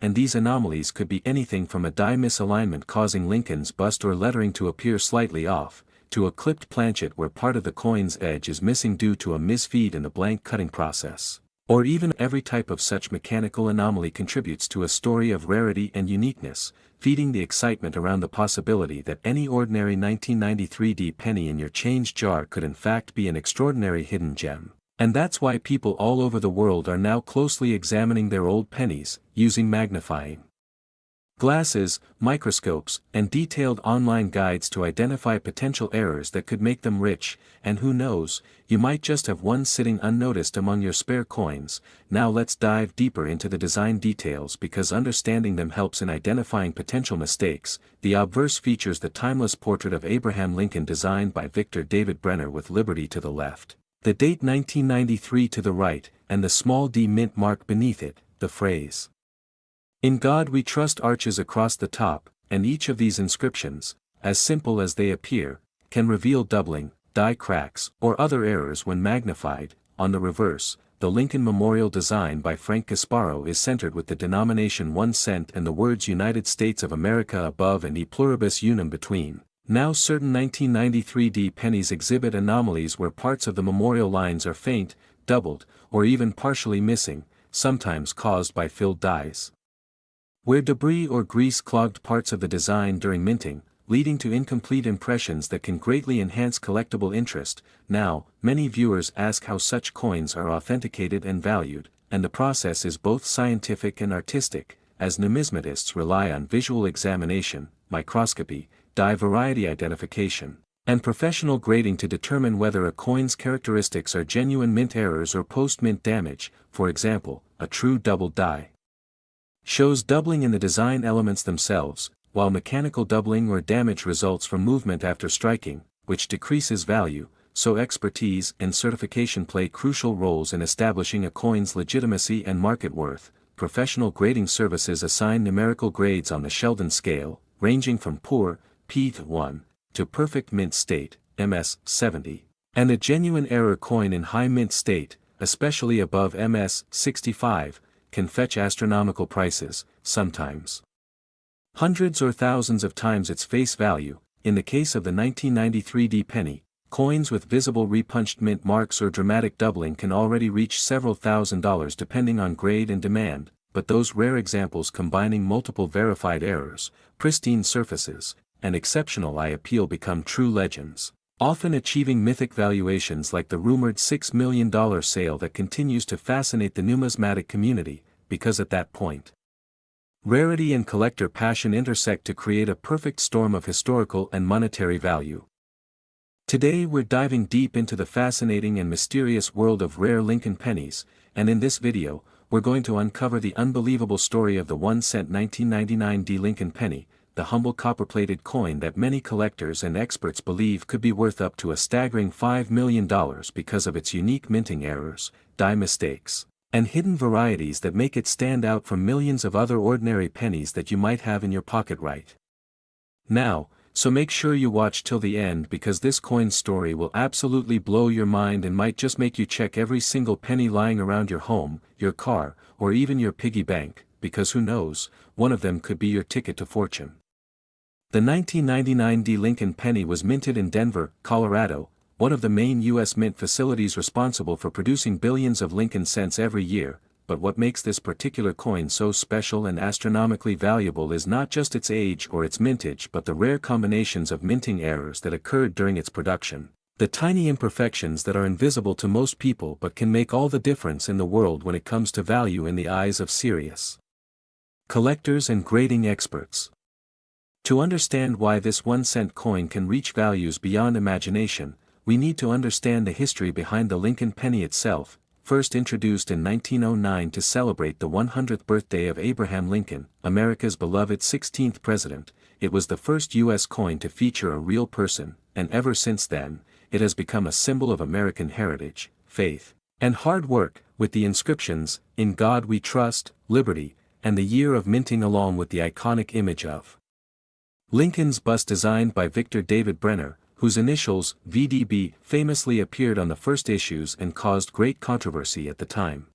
and these anomalies could be anything from a die misalignment causing Lincoln's bust or lettering to appear slightly off, to a clipped planchet where part of the coin's edge is missing due to a misfeed in the blank cutting process. Or even every type of such mechanical anomaly contributes to a story of rarity and uniqueness, feeding the excitement around the possibility that any ordinary 1993D penny in your change jar could in fact be an extraordinary hidden gem. And that's why people all over the world are now closely examining their old pennies, using magnifying glasses, microscopes, and detailed online guides to identify potential errors that could make them rich, and who knows, you might just have one sitting unnoticed among your spare coins. Now let's dive deeper into the design details because understanding them helps in identifying potential mistakes. The obverse features the timeless portrait of Abraham Lincoln designed by Victor David Brenner with Liberty to the left, the date 1993 to the right, and the small d mint mark beneath it, the phrase, "In God We Trust" arches across the top, and each of these inscriptions, as simple as they appear, can reveal doubling, die cracks, or other errors when magnified. On the reverse, the Lincoln Memorial design by Frank Gasparo is centered with the denomination 1 cent and the words United States of America above and E pluribus unum between. Now certain 1993D pennies exhibit anomalies where parts of the memorial lines are faint, doubled, or even partially missing, sometimes caused by filled dies, where debris or grease clogged parts of the design during minting, leading to incomplete impressions that can greatly enhance collectible interest. Now, many viewers ask how such coins are authenticated and valued, and the process is both scientific and artistic, as numismatists rely on visual examination, microscopy, die variety identification, and professional grading to determine whether a coin's characteristics are genuine mint errors or post-mint damage. For example, a true double die shows doubling in the design elements themselves, while mechanical doubling or damage results from movement after striking, which decreases value. So expertise and certification play crucial roles in establishing a coin's legitimacy and market worth. Professional grading services assign numerical grades on the Sheldon scale, ranging from poor, P1, to perfect mint state, MS 70, and a genuine error coin in high mint state, especially above MS 65, can fetch astronomical prices, sometimes hundreds or thousands of times its face value. In the case of the 1993D penny, coins with visible repunched mint marks or dramatic doubling can already reach several $1,000s depending on grade and demand, but those rare examples combining multiple verified errors, pristine surfaces, and exceptional eye appeal become true legends, often achieving mythic valuations like the rumored $6 million sale that continues to fascinate the numismatic community, because at that point, rarity and collector passion intersect to create a perfect storm of historical and monetary value. Today we're diving deep into the fascinating and mysterious world of rare Lincoln pennies, and in this video, we're going to uncover the unbelievable story of the 1 cent 1999D Lincoln penny, the humble copper-plated coin that many collectors and experts believe could be worth up to a staggering $5 million because of its unique minting errors, die mistakes, and hidden varieties that make it stand out from millions of other ordinary pennies that you might have in your pocket right now. So make sure you watch till the end because this coin story will absolutely blow your mind and might just make you check every single penny lying around your home, your car, or even your piggy bank, because who knows, one of them could be your ticket to fortune. The 1999D Lincoln penny was minted in Denver, Colorado, one of the main U.S. mint facilities responsible for producing billions of Lincoln cents every year. But what makes this particular coin so special and astronomically valuable is not just its age or its mintage but the rare combinations of minting errors that occurred during its production, the tiny imperfections that are invisible to most people but can make all the difference in the world when it comes to value in the eyes of serious collectors and grading experts. To understand why this 1 cent coin can reach values beyond imagination, we need to understand the history behind the Lincoln penny itself. First introduced in 1909 to celebrate the 100th birthday of Abraham Lincoln, America's beloved 16th president, it was the first U.S. coin to feature a real person, and ever since then, it has become a symbol of American heritage, faith, and hard work, with the inscriptions, "In God We Trust," "Liberty," and the year of minting along with the iconic image of Lincoln's bust designed by Victor David Brenner, whose initials, VDB, famously appeared on the first issues and caused great controversy at the time.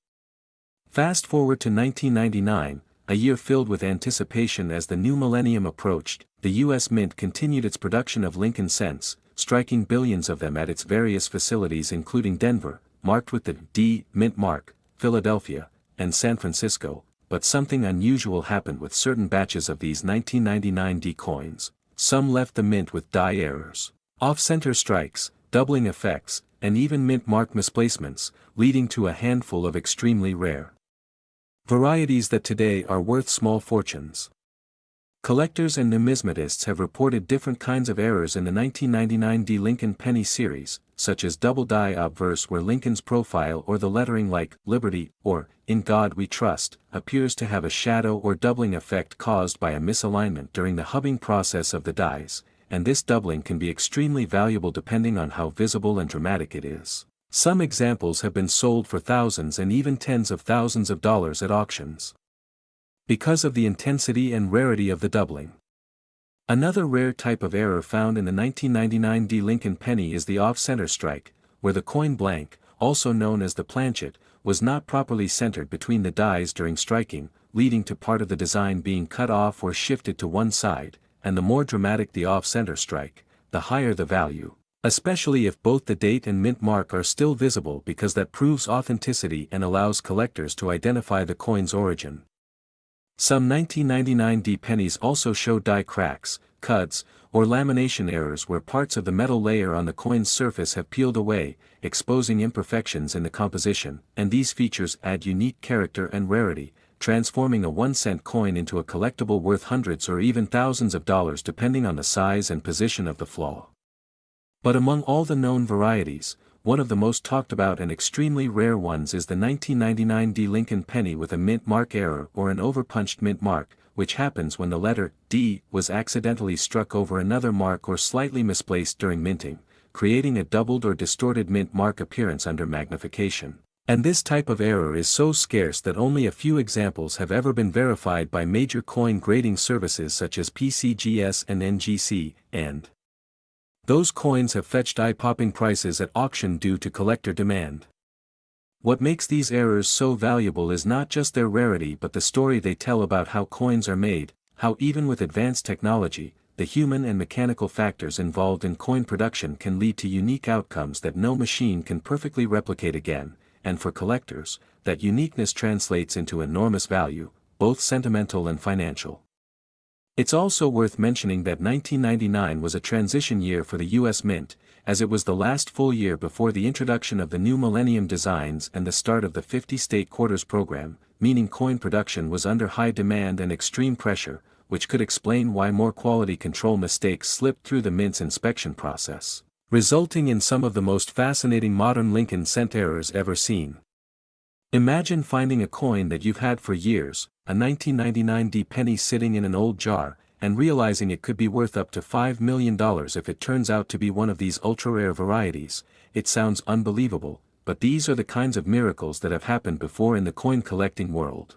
Fast forward to 1999, a year filled with anticipation as the new millennium approached, the U.S. Mint continued its production of Lincoln cents, striking billions of them at its various facilities including Denver, marked with the D Mint mark, Philadelphia, and San Francisco, but something unusual happened with certain batches of these 1999 D coins. Some left the mint with die errors, off-center strikes, doubling effects, and even mint mark misplacements, leading to a handful of extremely rare varieties that today are worth small fortunes. Collectors and numismatists have reported different kinds of errors in the 1999 D Lincoln penny series, such as double die obverse where Lincoln's profile or the lettering like Liberty or In God We Trust appears to have a shadow or doubling effect caused by a misalignment during the hubbing process of the dies, and this doubling can be extremely valuable depending on how visible and dramatic it is. Some examples have been sold for thousands and even tens of thousands of dollars at auctions, because of the intensity and rarity of the doubling. Another rare type of error found in the 1999 D Lincoln penny is the off-center strike, where the coin blank, also known as the planchet, was not properly centered between the dies during striking, leading to part of the design being cut off or shifted to one side, and the more dramatic the off-center strike, the higher the value, especially if both the date and mint mark are still visible because that proves authenticity and allows collectors to identify the coin's origin. Some 1999 D pennies also show die cracks, cuts, or lamination errors where parts of the metal layer on the coin's surface have peeled away, exposing imperfections in the composition, and these features add unique character and rarity, transforming a 1-cent coin into a collectible worth hundreds or even thousands of dollars depending on the size and position of the flaw. But among all the known varieties, one of the most talked about and extremely rare ones is the 1999 D Lincoln penny with a mint mark error or an overpunched mint mark, which happens when the letter D was accidentally struck over another mark or slightly misplaced during minting, creating a doubled or distorted mint mark appearance under magnification. And this type of error is so scarce that only a few examples have ever been verified by major coin grading services such as PCGS and NGC, and those coins have fetched eye-popping prices at auction due to collector demand. What makes these errors so valuable is not just their rarity but the story they tell about how coins are made, how even with advanced technology, the human and mechanical factors involved in coin production can lead to unique outcomes that no machine can perfectly replicate again, and for collectors, that uniqueness translates into enormous value, both sentimental and financial. It's also worth mentioning that 1999 was a transition year for the U.S. Mint, as it was the last full year before the introduction of the new millennium designs and the start of the 50-state quarters program, meaning coin production was under high demand and extreme pressure, which could explain why more quality control mistakes slipped through the Mint's inspection process, resulting in some of the most fascinating modern Lincoln cent errors ever seen. Imagine finding a coin that you've had for years, a 1999 D penny sitting in an old jar, and realizing it could be worth up to $5 million if it turns out to be one of these ultra-rare varieties. It sounds unbelievable, but these are the kinds of miracles that have happened before in the coin collecting world.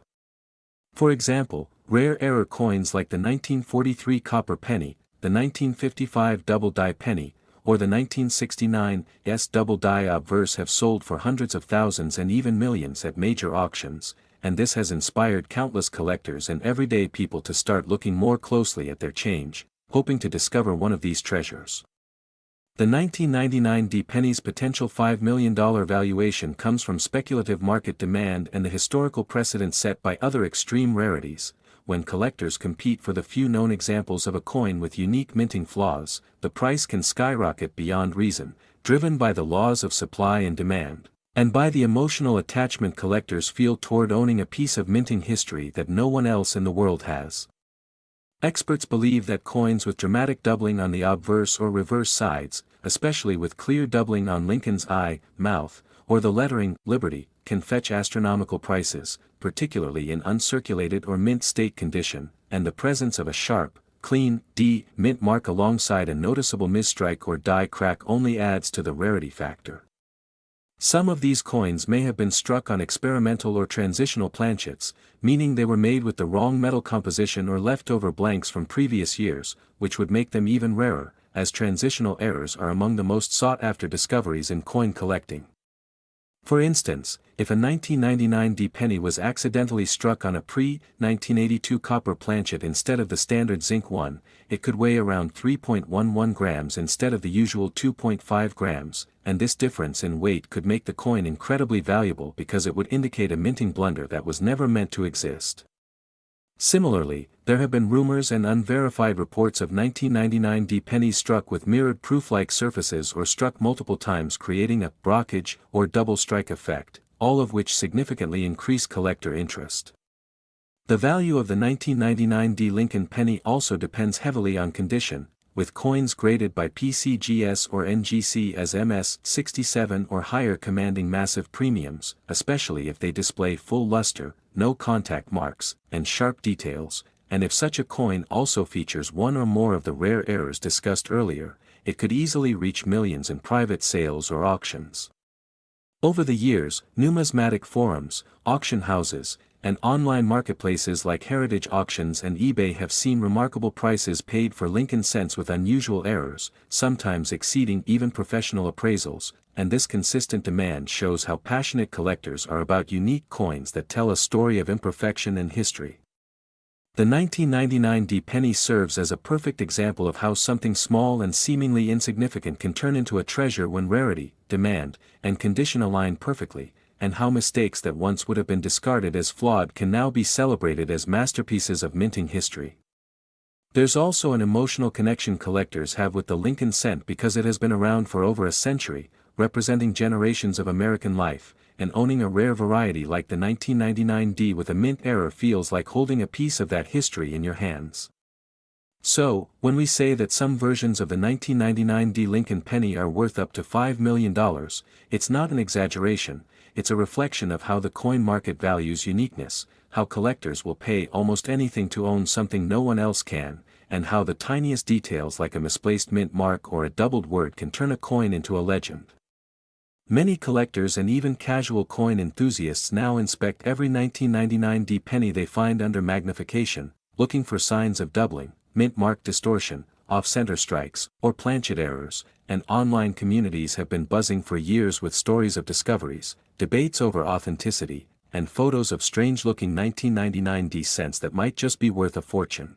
For example, rare error coins like the 1943 copper penny, the 1955 double die penny, or the 1969 double die obverse have sold for hundreds of thousands and even millions at major auctions, and this has inspired countless collectors and everyday people to start looking more closely at their change, hoping to discover one of these treasures. The 1999 D penny's potential $5 million valuation comes from speculative market demand and the historical precedent set by other extreme rarities. When collectors compete for the few known examples of a coin with unique minting flaws, the price can skyrocket beyond reason, driven by the laws of supply and demand, and by the emotional attachment collectors feel toward owning a piece of minting history that no one else in the world has. Experts believe that coins with dramatic doubling on the obverse or reverse sides, especially with clear doubling on Lincoln's eye, mouth, or the lettering Liberty, can fetch astronomical prices, particularly in uncirculated or mint state condition, and the presence of a sharp, clean, D mint mark alongside a noticeable misstrike or die crack only adds to the rarity factor. Some of these coins may have been struck on experimental or transitional planchets, meaning they were made with the wrong metal composition or leftover blanks from previous years, which would make them even rarer, as transitional errors are among the most sought-after discoveries in coin collecting. For instance, if a 1999 D penny was accidentally struck on a pre-1982 copper planchet instead of the standard zinc one, it could weigh around 3.11 grams instead of the usual 2.5 grams, and this difference in weight could make the coin incredibly valuable because it would indicate a minting blunder that was never meant to exist. Similarly, there have been rumors and unverified reports of 1999 D pennies struck with mirrored proof-like surfaces or struck multiple times, creating a brockage or double strike effect, all of which significantly increase collector interest. The value of the 1999 D Lincoln penny also depends heavily on condition, with coins graded by PCGS or NGC as MS67 or higher commanding massive premiums, especially if they display full luster, no contact marks, and sharp details, and if such a coin also features one or more of the rare errors discussed earlier, it could easily reach millions in private sales or auctions. Over the years, numismatic forums, auction houses, and online marketplaces like Heritage Auctions and eBay have seen remarkable prices paid for Lincoln cents with unusual errors, sometimes exceeding even professional appraisals, and this consistent demand shows how passionate collectors are about unique coins that tell a story of imperfection and history. The 1999 D penny serves as a perfect example of how something small and seemingly insignificant can turn into a treasure when rarity, demand, and condition align perfectly, and how mistakes that once would have been discarded as flawed can now be celebrated as masterpieces of minting history. There's also an emotional connection collectors have with the Lincoln cent because it has been around for over a century, representing generations of American life, and owning a rare variety like the 1999 D with a mint error feels like holding a piece of that history in your hands. So, when we say that some versions of the 1999 D Lincoln penny are worth up to $5 million, it's not an exaggeration, it's a reflection of how the coin market values uniqueness, how collectors will pay almost anything to own something no one else can, and how the tiniest details like a misplaced mint mark or a doubled word can turn a coin into a legend. Many collectors and even casual coin enthusiasts now inspect every 1999 D penny they find under magnification, looking for signs of doubling, mint mark distortion, off-center strikes, or planchet errors, and online communities have been buzzing for years with stories of discoveries, debates over authenticity, and photos of strange-looking 1999 D cents that might just be worth a fortune.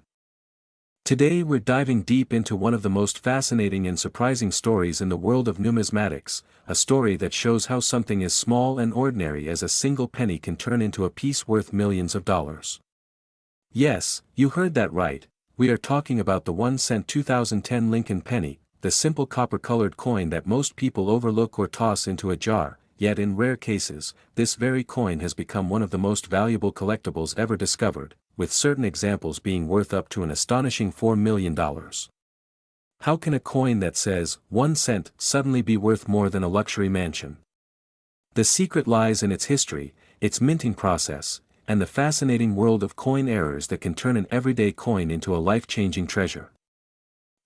Today we're diving deep into one of the most fascinating and surprising stories in the world of numismatics, a story that shows how something as small and ordinary as a single penny can turn into a piece worth millions of dollars. Yes, you heard that right, we are talking about the 1-cent 2010 Lincoln penny, the simple copper-colored coin that most people overlook or toss into a jar, yet in rare cases, this very coin has become one of the most valuable collectibles ever discovered, with certain examples being worth up to an astonishing $4 million. How can a coin that says 1 cent suddenly be worth more than a luxury mansion? The secret lies in its history, its minting process, and the fascinating world of coin errors that can turn an everyday coin into a life-changing treasure.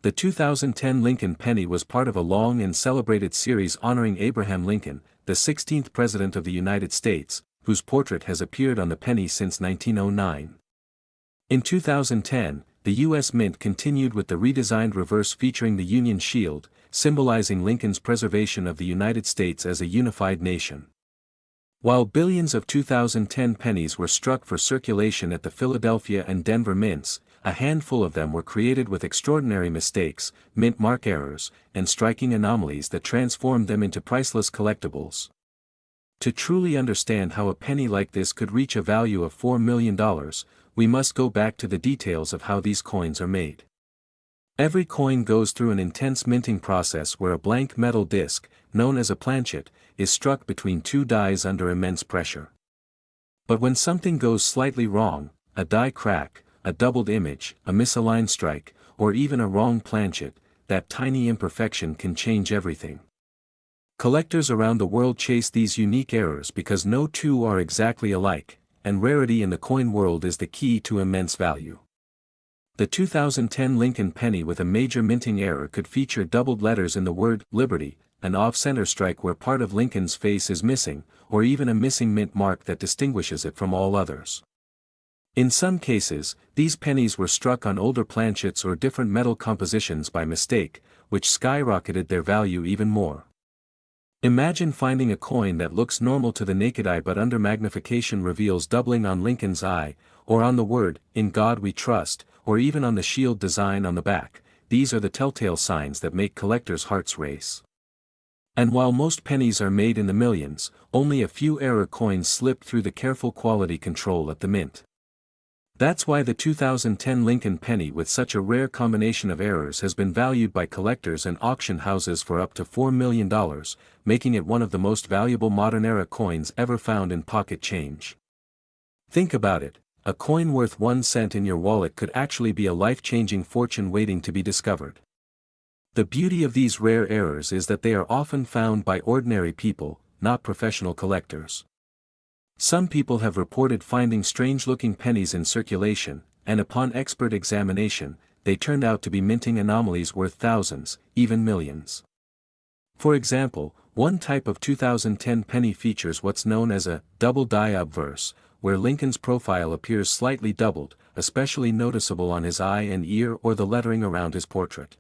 The 2010 Lincoln penny was part of a long and celebrated series honoring Abraham Lincoln, the 16th President of the United States, whose portrait has appeared on the penny since 1909. In 2010, the U.S. Mint continued with the redesigned reverse featuring the Union Shield, symbolizing Lincoln's preservation of the United States as a unified nation. While billions of 2010 pennies were struck for circulation at the Philadelphia and Denver mints, a handful of them were created with extraordinary mistakes, mint mark errors, and striking anomalies that transformed them into priceless collectibles. To truly understand how a penny like this could reach a value of $4 million, we must go back to the details of how these coins are made. Every coin goes through an intense minting process where a blank metal disc, known as a planchet, is struck between two dies under immense pressure. But when something goes slightly wrong, a die crack, a doubled image, a misaligned strike, or even a wrong planchet, that tiny imperfection can change everything. Collectors around the world chase these unique errors because no two are exactly alike, and rarity in the coin world is the key to immense value. The 2010 Lincoln penny with a major minting error could feature doubled letters in the word Liberty, an off-center strike where part of Lincoln's face is missing, or even a missing mint mark that distinguishes it from all others. In some cases, these pennies were struck on older planchets or different metal compositions by mistake, which skyrocketed their value even more. Imagine finding a coin that looks normal to the naked eye but under magnification reveals doubling on Lincoln's eye, or on the word, "In God We Trust," or even on the shield design on the back. These are the telltale signs that make collectors' hearts race. And while most pennies are made in the millions, only a few error coins slip through the careful quality control at the mint. That's why the 2010 Lincoln penny with such a rare combination of errors has been valued by collectors and auction houses for up to $4 million, making it one of the most valuable modern-era coins ever found in pocket change. Think about it, a coin worth 1 cent in your wallet could actually be a life-changing fortune waiting to be discovered. The beauty of these rare errors is that they are often found by ordinary people, not professional collectors. Some people have reported finding strange-looking pennies in circulation, and upon expert examination, they turned out to be minting anomalies worth thousands, even millions. For example, one type of 2010 penny features what's known as a double die obverse, where Lincoln's profile appears slightly doubled, especially noticeable on his eye and ear or the lettering around his portrait.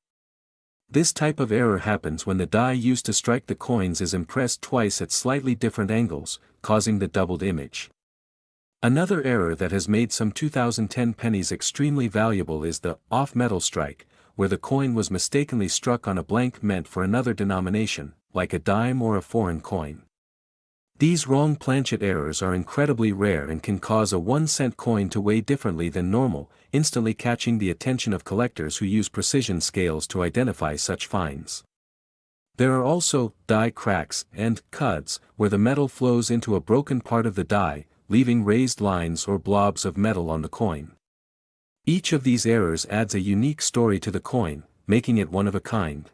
This type of error happens when the die used to strike the coins is impressed twice at slightly different angles, causing the doubled image. Another error that has made some 2010 pennies extremely valuable is the off-metal strike, where the coin was mistakenly struck on a blank meant for another denomination, like a dime or a foreign coin. These wrong planchet errors are incredibly rare and can cause a 1-cent coin to weigh differently than normal, instantly catching the attention of collectors who use precision scales to identify such finds. There are also die cracks and cuds, where the metal flows into a broken part of the die, leaving raised lines or blobs of metal on the coin. Each of these errors adds a unique story to the coin, making it one of a kind.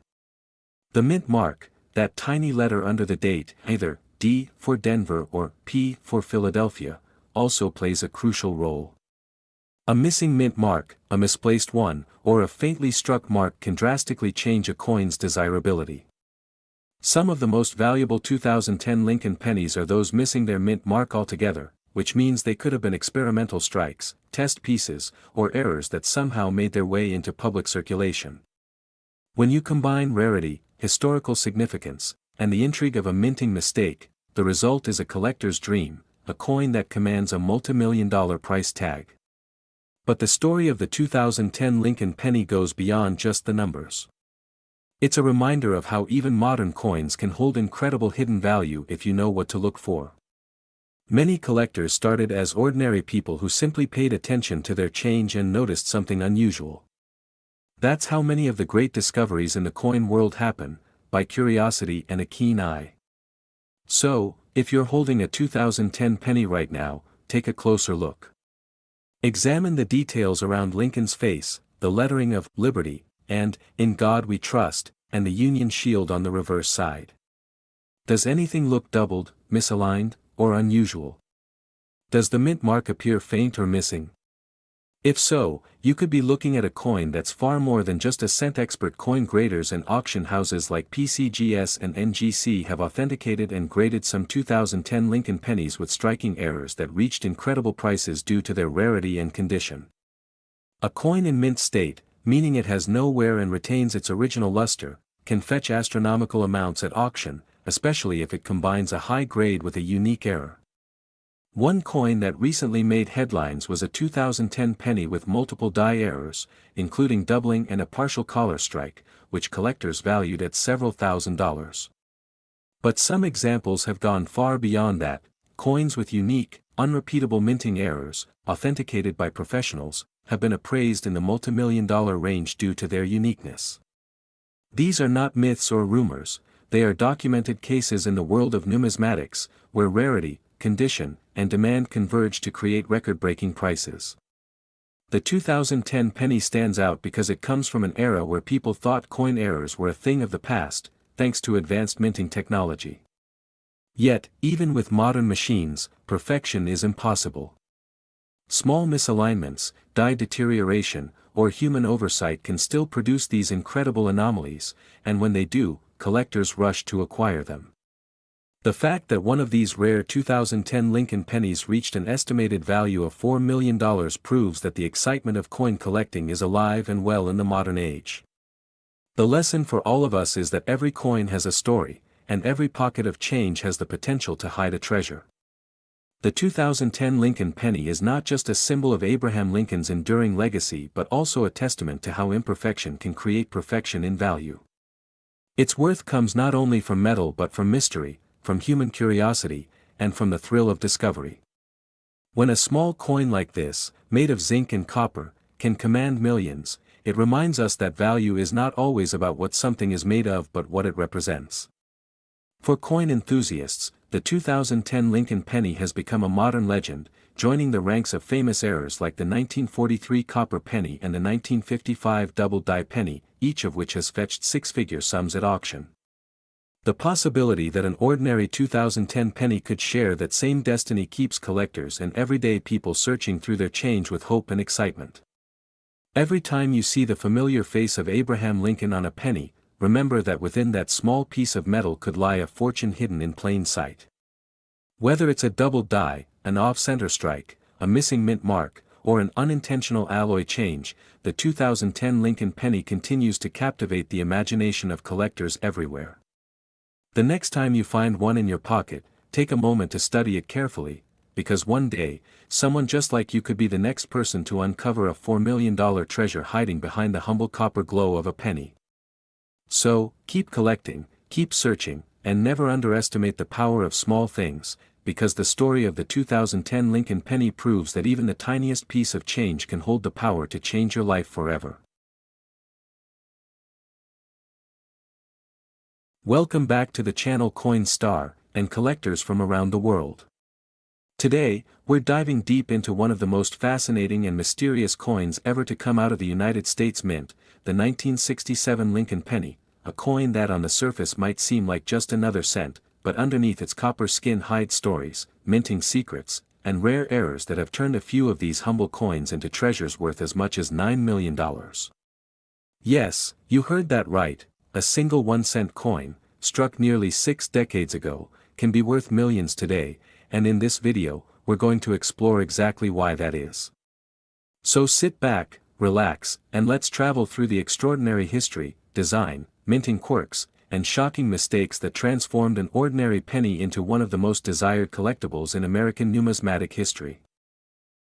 The mint mark, that tiny letter under the date, either D for Denver or P for Philadelphia, also plays a crucial role. A missing mint mark, a misplaced one, or a faintly struck mark can drastically change a coin's desirability. Some of the most valuable 2010 Lincoln pennies are those missing their mint mark altogether, which means they could have been experimental strikes, test pieces, or errors that somehow made their way into public circulation. When you combine rarity, historical significance, and the intrigue of a minting mistake, the result is a collector's dream, a coin that commands a multi-million-dollar price tag. But the story of the 2010 Lincoln penny goes beyond just the numbers. It's a reminder of how even modern coins can hold incredible hidden value if you know what to look for. Many collectors started as ordinary people who simply paid attention to their change and noticed something unusual. That's how many of the great discoveries in the coin world happen, by curiosity and a keen eye. So, if you're holding a 2010 penny right now, take a closer look. Examine the details around Lincoln's face, the lettering of Liberty, and "In God We Trust," and the Union shield on the reverse side. Does anything look doubled, misaligned, or unusual? Does the mint mark appear faint or missing? If so, you could be looking at a coin that's far more than just a cent. Expert coin graders and auction houses like PCGS and NGC have authenticated and graded some 2010 Lincoln pennies with striking errors that reached incredible prices due to their rarity and condition. A coin in mint state, meaning it has no wear and retains its original luster, can fetch astronomical amounts at auction, especially if it combines a high grade with a unique error. One coin that recently made headlines was a 2010 penny with multiple die errors, including doubling and a partial collar strike, which collectors valued at several $1,000s. But some examples have gone far beyond that. Coins with unique, unrepeatable minting errors, authenticated by professionals, have been appraised in the multimillion-dollar range due to their uniqueness. These are not myths or rumors, they are documented cases in the world of numismatics, where rarity, condition, and demand converge to create record-breaking prices. The 2010 penny stands out because it comes from an era where people thought coin errors were a thing of the past, thanks to advanced minting technology. Yet, even with modern machines, perfection is impossible. Small misalignments, die deterioration, or human oversight can still produce these incredible anomalies, and when they do, collectors rush to acquire them. The fact that one of these rare 2010 Lincoln pennies reached an estimated value of $4 million proves that the excitement of coin collecting is alive and well in the modern age. The lesson for all of us is that every coin has a story, and every pocket of change has the potential to hide a treasure. The 2010 Lincoln penny is not just a symbol of Abraham Lincoln's enduring legacy but also a testament to how imperfection can create perfection in value. Its worth comes not only from metal but from mystery, from human curiosity, and from the thrill of discovery. When a small coin like this, made of zinc and copper, can command millions, it reminds us that value is not always about what something is made of but what it represents. For coin enthusiasts, the 2010 Lincoln penny has become a modern legend, joining the ranks of famous errors like the 1943 copper penny and the 1955 double-die penny, each of which has fetched six-figure sums at auction. The possibility that an ordinary 2010 penny could share that same destiny keeps collectors and everyday people searching through their change with hope and excitement. Every time you see the familiar face of Abraham Lincoln on a penny, remember that within that small piece of metal could lie a fortune hidden in plain sight. Whether it's a double die, an off-center strike, a missing mint mark, or an unintentional alloy change, the 2010 Lincoln penny continues to captivate the imagination of collectors everywhere. The next time you find one in your pocket, take a moment to study it carefully, because one day, someone just like you could be the next person to uncover a $4 million treasure hiding behind the humble copper glow of a penny. So, keep collecting, keep searching, and never underestimate the power of small things, because the story of the 2010 Lincoln penny proves that even the tiniest piece of change can hold the power to change your life forever. Welcome back to the channel Coin Star, and collectors from around the world. Today, we're diving deep into one of the most fascinating and mysterious coins ever to come out of the United States Mint, the 1967 Lincoln penny, a coin that on the surface might seem like just another cent, but underneath its copper skin hides stories, minting secrets, and rare errors that have turned a few of these humble coins into treasures worth as much as $9 million. Yes, you heard that right, a single 1-cent coin, struck nearly 6 decades ago, can be worth millions today, and in this video, we're going to explore exactly why that is. So sit back, relax, and let's travel through the extraordinary history, design, minting quirks, and shocking mistakes that transformed an ordinary penny into one of the most desired collectibles in American numismatic history.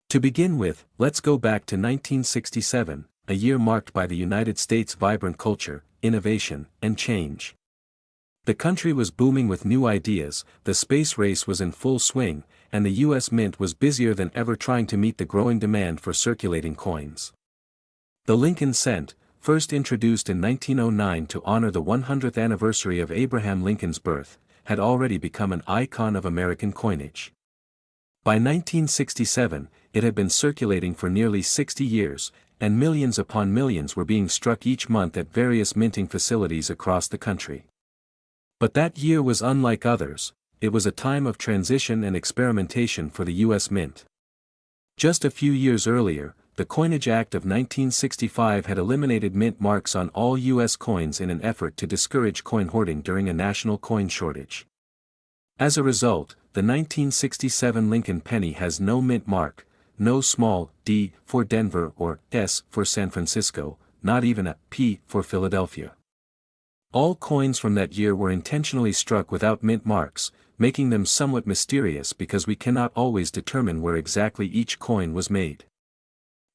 To begin with, let's go back to 1967, a year marked by the United States' vibrant culture, innovation, and change. The country was booming with new ideas, the space race was in full swing, and the U.S. Mint was busier than ever trying to meet the growing demand for circulating coins. The Lincoln cent, first introduced in 1909 to honor the 100th anniversary of Abraham Lincoln's birth, had already become an icon of American coinage. By 1967, it had been circulating for nearly 60 years, and millions upon millions were being struck each month at various minting facilities across the country. But that year was unlike others, it was a time of transition and experimentation for the U.S. Mint. Just a few years earlier, the Coinage Act of 1965 had eliminated mint marks on all U.S. coins in an effort to discourage coin hoarding during a national coin shortage. As a result, the 1967 Lincoln penny has no mint mark, no small d for Denver or s for San Francisco, not even a p for Philadelphia. All coins from that year were intentionally struck without mint marks, making them somewhat mysterious because we cannot always determine where exactly each coin was made.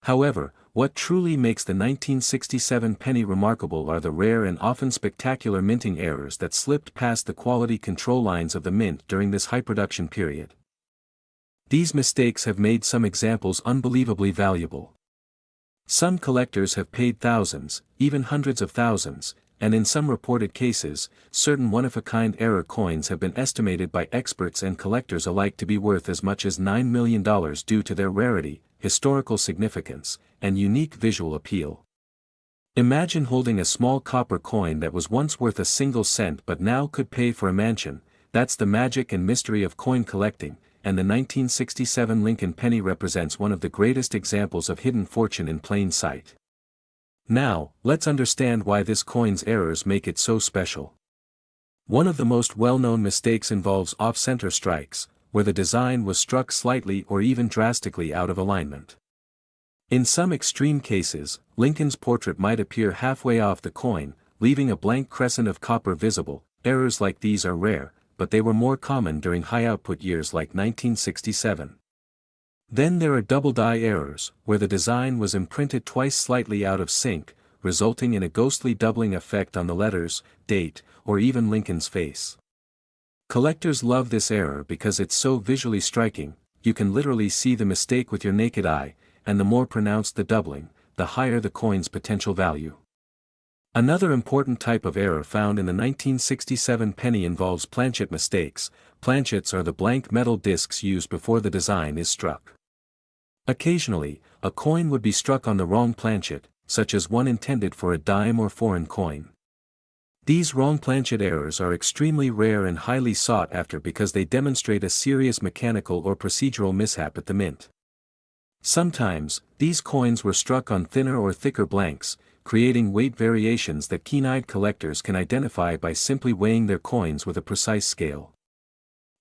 However, what truly makes the 1967 penny remarkable are the rare and often spectacular minting errors that slipped past the quality control lines of the mint during this high production period. These mistakes have made some examples unbelievably valuable. Some collectors have paid thousands, even hundreds of thousands, and in some reported cases, certain one-of-a-kind error coins have been estimated by experts and collectors alike to be worth as much as $9 million due to their rarity, historical significance, and unique visual appeal. Imagine holding a small copper coin that was once worth a single cent but now could pay for a mansion. That's the magic and mystery of coin collecting, and the 1967 Lincoln penny represents one of the greatest examples of hidden fortune in plain sight. Now, let's understand why this coin's errors make it so special. One of the most well-known mistakes involves off-center strikes, where the design was struck slightly or even drastically out of alignment. In some extreme cases, Lincoln's portrait might appear halfway off the coin, leaving a blank crescent of copper visible, errors like these are rare, but they were more common during high-output years like 1967. Then there are double-die errors, where the design was imprinted twice slightly out of sync, resulting in a ghostly doubling effect on the letters, date, or even Lincoln's face. Collectors love this error because it's so visually striking. You can literally see the mistake with your naked eye, and the more pronounced the doubling, the higher the coin's potential value. Another important type of error found in the 1967 penny involves planchet mistakes. Planchets are the blank metal discs used before the design is struck. Occasionally, a coin would be struck on the wrong planchet, such as one intended for a dime or foreign coin. These wrong planchet errors are extremely rare and highly sought after because they demonstrate a serious mechanical or procedural mishap at the mint. Sometimes, these coins were struck on thinner or thicker blanks, creating weight variations that keen-eyed collectors can identify by simply weighing their coins with a precise scale.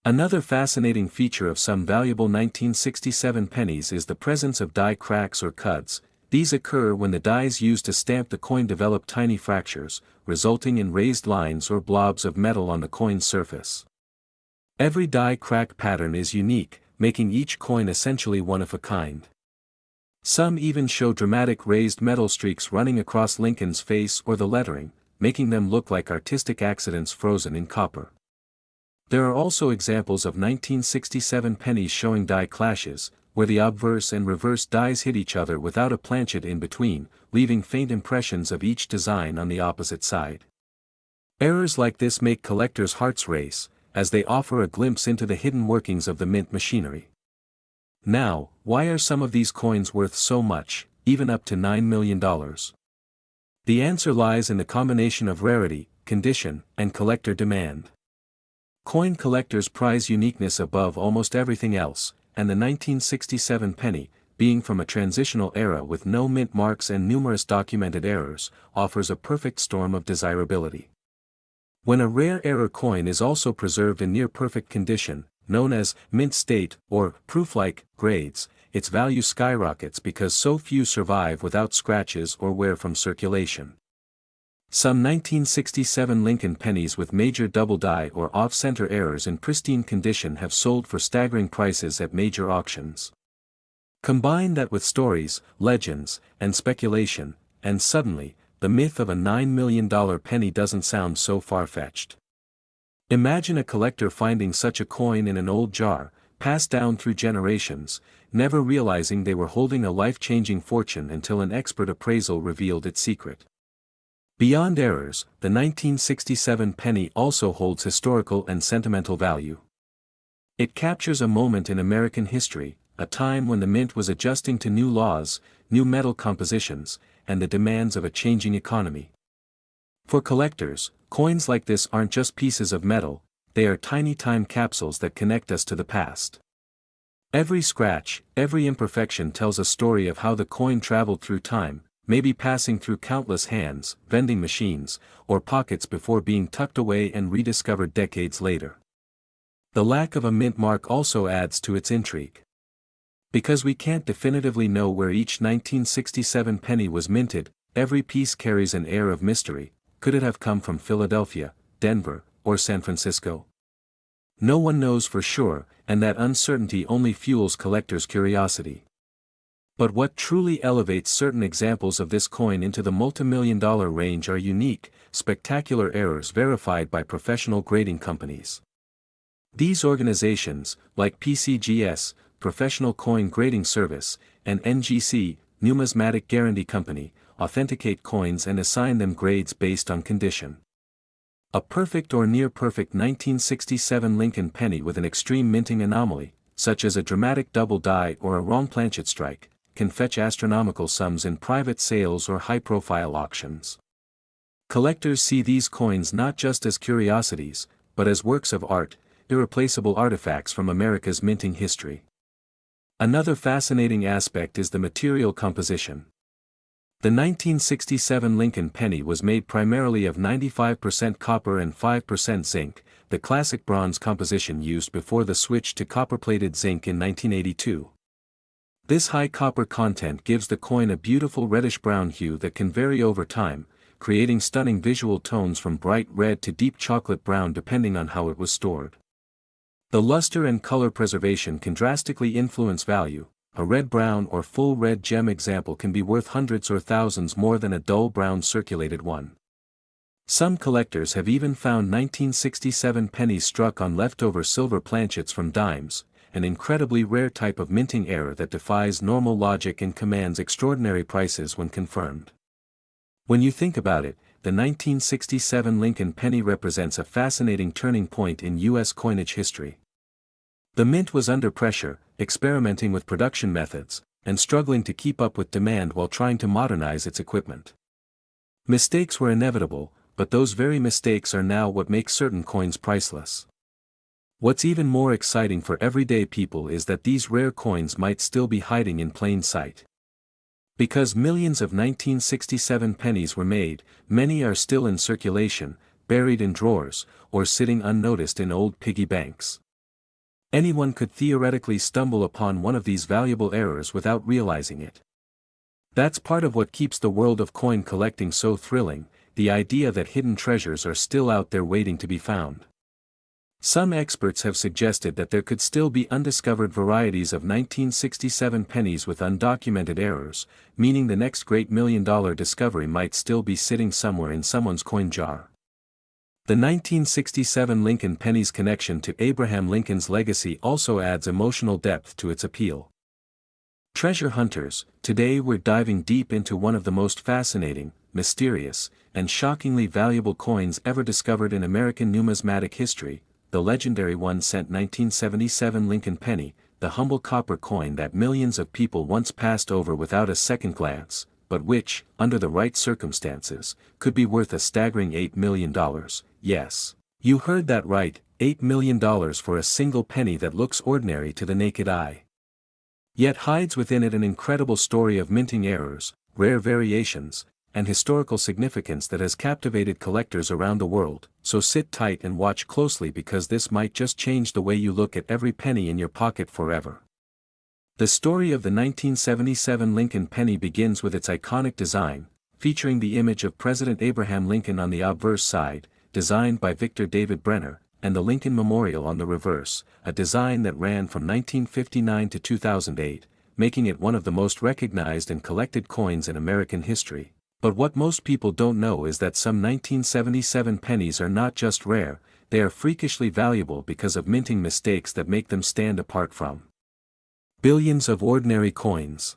Another fascinating feature of some valuable 1967 pennies is the presence of die cracks or cuts. These occur when the dies used to stamp the coin develop tiny fractures, resulting in raised lines or blobs of metal on the coin's surface. Every die crack pattern is unique, making each coin essentially one of a kind. Some even show dramatic raised metal streaks running across Lincoln's face or the lettering, making them look like artistic accidents frozen in copper. There are also examples of 1967 pennies showing die clashes, where the obverse and reverse dies hit each other without a planchet in between, leaving faint impressions of each design on the opposite side. Errors like this make collectors' hearts race, as they offer a glimpse into the hidden workings of the mint machinery. Now, why are some of these coins worth so much, even up to $9 million? The answer lies in the combination of rarity, condition, and collector demand. Coin collectors prize uniqueness above almost everything else, and the 1967 penny, being from a transitional era with no mint marks and numerous documented errors, offers a perfect storm of desirability. When a rare error coin is also preserved in near-perfect condition, known as mint state or proof-like grades, its value skyrockets because so few survive without scratches or wear from circulation. Some 1967 Lincoln pennies with major double die or off-center errors in pristine condition have sold for staggering prices at major auctions. Combine that with stories, legends, and speculation, and suddenly, the myth of a $9 million penny doesn't sound so far-fetched. Imagine a collector finding such a coin in an old jar, passed down through generations, never realizing they were holding a life-changing fortune until an expert appraisal revealed its secret. Beyond errors, the 1967 penny also holds historical and sentimental value. It captures a moment in American history, a time when the mint was adjusting to new laws, new metal compositions, and the demands of a changing economy. For collectors, coins like this aren't just pieces of metal, they are tiny time capsules that connect us to the past. Every scratch, every imperfection tells a story of how the coin traveled through time, maybe passing through countless hands, vending machines, or pockets before being tucked away and rediscovered decades later. The lack of a mint mark also adds to its intrigue. Because we can't definitively know where each 1967 penny was minted, every piece carries an air of mystery. Could it have come from Philadelphia, Denver, or San Francisco? No one knows for sure, and that uncertainty only fuels collectors' curiosity. But what truly elevates certain examples of this coin into the multimillion-dollar range are unique, spectacular errors verified by professional grading companies. These organizations, like PCGS, Professional Coin Grading Service, and NGC, Numismatic Guarantee Company, authenticate coins and assign them grades based on condition. A perfect or near-perfect 1967 Lincoln penny with an extreme minting anomaly, such as a dramatic double die or a wrong planchet strike, can fetch astronomical sums in private sales or high-profile auctions. Collectors see these coins not just as curiosities, but as works of art, irreplaceable artifacts from America's minting history. Another fascinating aspect is the material composition. The 1967 Lincoln penny was made primarily of 95% copper and 5% zinc, the classic bronze composition used before the switch to copper-plated zinc in 1982. This high copper content gives the coin a beautiful reddish-brown hue that can vary over time, creating stunning visual tones from bright red to deep chocolate brown depending on how it was stored. The luster and color preservation can drastically influence value. A red brown or full red gem example can be worth hundreds or thousands more than a dull brown circulated one. Some collectors have even found 1967 pennies struck on leftover silver planchets from dimes, an incredibly rare type of minting error that defies normal logic and commands extraordinary prices when confirmed. When you think about it, the 1967 Lincoln penny represents a fascinating turning point in U.S. coinage history. The mint was under pressure, experimenting with production methods, and struggling to keep up with demand while trying to modernize its equipment. Mistakes were inevitable, but those very mistakes are now what make certain coins priceless. What's even more exciting for everyday people is that these rare coins might still be hiding in plain sight. Because millions of 1967 pennies were made, many are still in circulation, buried in drawers, or sitting unnoticed in old piggy banks. Anyone could theoretically stumble upon one of these valuable errors without realizing it. That's part of what keeps the world of coin collecting so thrilling, the idea that hidden treasures are still out there waiting to be found. Some experts have suggested that there could still be undiscovered varieties of 1967 pennies with undocumented errors, meaning the next great million-dollar discovery might still be sitting somewhere in someone's coin jar. The 1967 Lincoln penny's connection to Abraham Lincoln's legacy also adds emotional depth to its appeal. Treasure hunters, today we're diving deep into one of the most fascinating, mysterious, and shockingly valuable coins ever discovered in American numismatic history, the legendary 1-cent 1977 Lincoln penny, the humble copper coin that millions of people once passed over without a second glance, but which, under the right circumstances, could be worth a staggering $8 million. Yes, you heard that right, $8 million for a single penny that looks ordinary to the naked eye. Yet hides within it an incredible story of minting errors, rare variations, and historical significance that has captivated collectors around the world, so sit tight and watch closely because this might just change the way you look at every penny in your pocket forever. The story of the 1977 Lincoln penny begins with its iconic design, featuring the image of President Abraham Lincoln on the obverse side, designed by Victor David Brenner, and the Lincoln Memorial on the reverse, a design that ran from 1959 to 2008, making it one of the most recognized and collected coins in American history. But what most people don't know is that some 1977 pennies are not just rare, they are freakishly valuable because of minting mistakes that make them stand apart from billions of ordinary coins.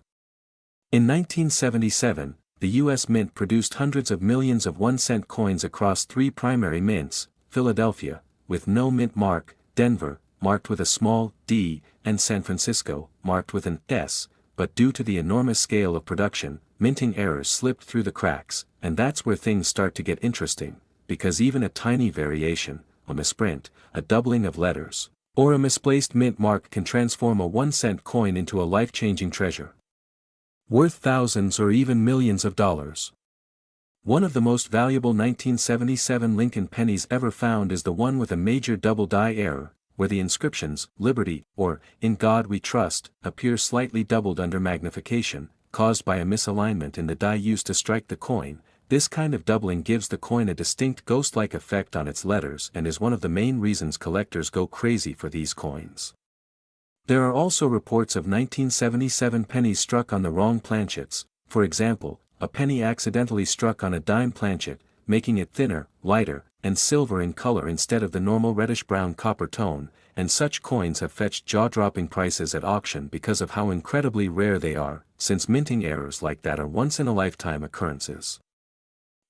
In 1977, the U.S. Mint produced hundreds of millions of 1-cent coins across three primary mints, Philadelphia, with no mint mark, Denver, marked with a small d, and San Francisco, marked with an S, but due to the enormous scale of production, minting errors slipped through the cracks, and that's where things start to get interesting, because even a tiny variation, a misprint, a doubling of letters, or a misplaced mint mark can transform a 1-cent coin into a life-changing treasure, worth thousands or even millions of dollars. One of the most valuable 1977 Lincoln pennies ever found is the one with a major double die error, where the inscriptions, Liberty, or, In God We Trust, appear slightly doubled under magnification, caused by a misalignment in the die used to strike the coin. This kind of doubling gives the coin a distinct ghost-like effect on its letters and is one of the main reasons collectors go crazy for these coins. There are also reports of 1977 pennies struck on the wrong planchets. For example, a penny accidentally struck on a dime planchet, making it thinner, lighter, and silver in color instead of the normal reddish-brown copper tone, and such coins have fetched jaw-dropping prices at auction because of how incredibly rare they are, since minting errors like that are once-in-a-lifetime occurrences.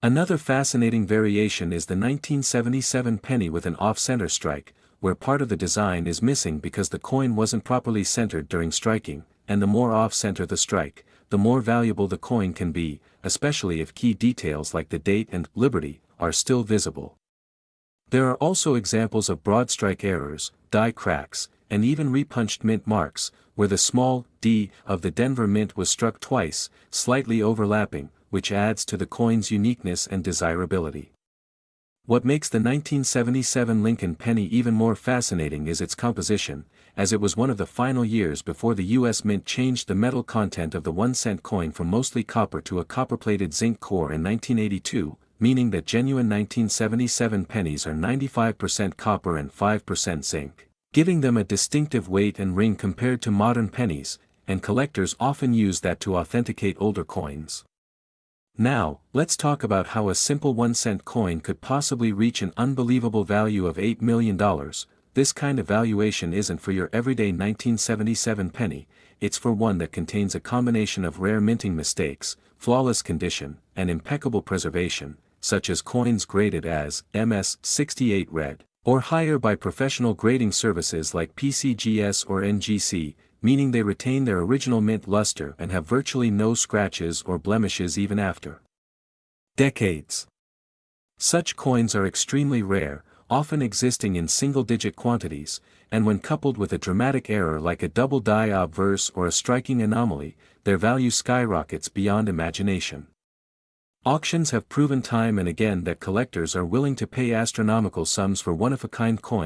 Another fascinating variation is the 1977 penny with an off-center strike, where part of the design is missing because the coin wasn't properly centered during striking, and the more off-center the strike, the more valuable the coin can be, especially if key details like the date and Liberty are still visible. There are also examples of broad strike errors, die cracks, and even repunched mint marks, where the small d of the Denver Mint was struck twice, slightly overlapping, which adds to the coin's uniqueness and desirability. What makes the 1977 Lincoln penny even more fascinating is its composition. as it was one of the final years before the U.S. Mint changed the metal content of the 1-cent coin from mostly copper to a copper-plated zinc core in 1982, meaning that genuine 1977 pennies are 95% copper and 5% zinc, giving them a distinctive weight and ring compared to modern pennies, and collectors often use that to authenticate older coins. Now, let's talk about how a simple 1-cent coin could possibly reach an unbelievable value of $8 million. This kind of valuation isn't for your everyday 1977 penny, it's for one that contains a combination of rare minting mistakes, flawless condition, and impeccable preservation, such as coins graded as MS68 red, or higher by professional grading services like PCGS or NGC, meaning they retain their original mint luster and have virtually no scratches or blemishes even after decades. Such coins are extremely rare, often existing in single-digit quantities, and when coupled with a dramatic error like a double die obverse or a striking anomaly, their value skyrockets beyond imagination. Auctions have proven time and again that collectors are willing to pay astronomical sums for one-of-a-kind coins.